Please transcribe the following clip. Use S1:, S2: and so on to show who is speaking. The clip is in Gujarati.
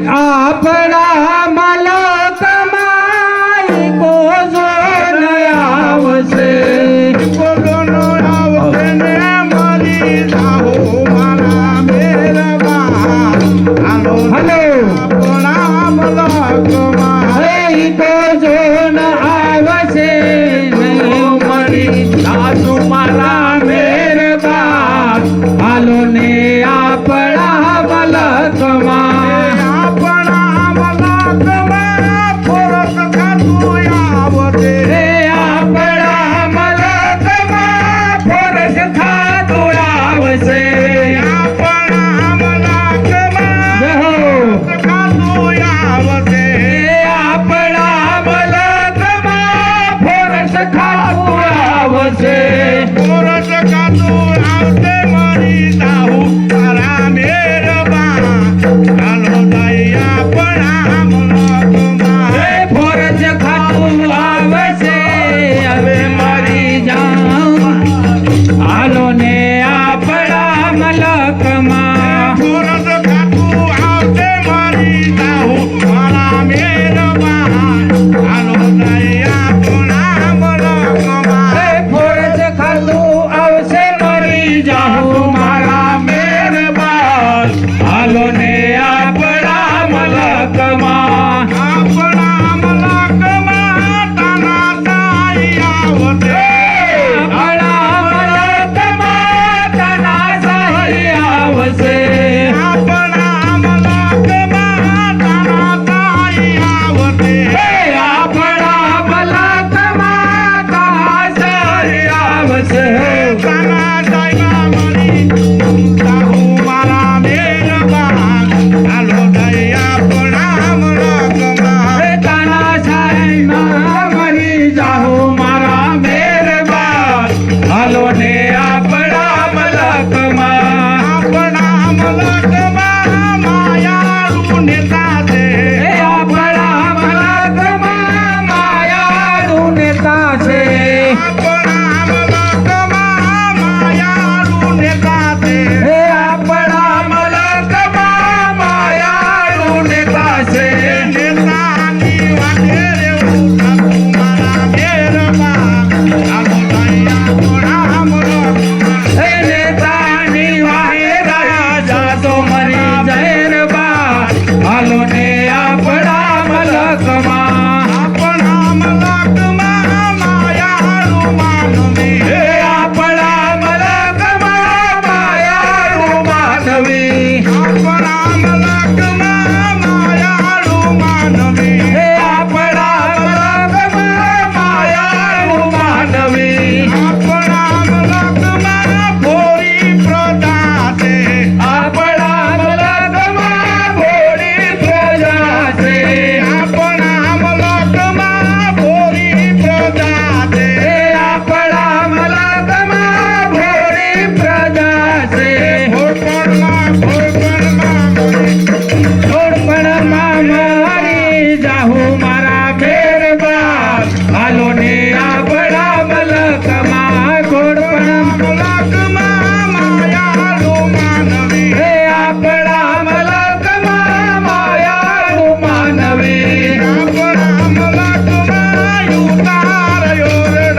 S1: આપણા મલક માઈ કોજો આવશે
S2: ને મરી જાઓ મારા મેરબા હાલો
S1: હલો
S2: આપણા મલકમાં
S1: કોજો આવશે નહીં મરી સાસુ મારા મેરબા હાલો ને આપણા મલકમાં
S2: આપણા મલકમાં ફરક ખાતું આવશે
S1: આપણા મલકમાં ફરક ખાતું આવશે
S2: આપણા મલકમાં ખાતું આવશે
S1: આપણા મલકમાં ફરક ખાતું આવશે
S2: ફરક ખાતું આવશે મરી જાઉં તારા મેરબા હાલો દઈ આપણા મલકમાં
S1: ફરજ ખાતું આવશે હવે મરી જાઉં હાલો ને આપણા મલકમાં
S2: ફરક ખાતું આવશે મરી જાઉં મારા મેરબા હાલો દઈ આપણા મલકમાં
S1: ફરજ ખાતું આવશે મરી જાઉં મારા મેરબાન હાલો ને આપણા મલકમાં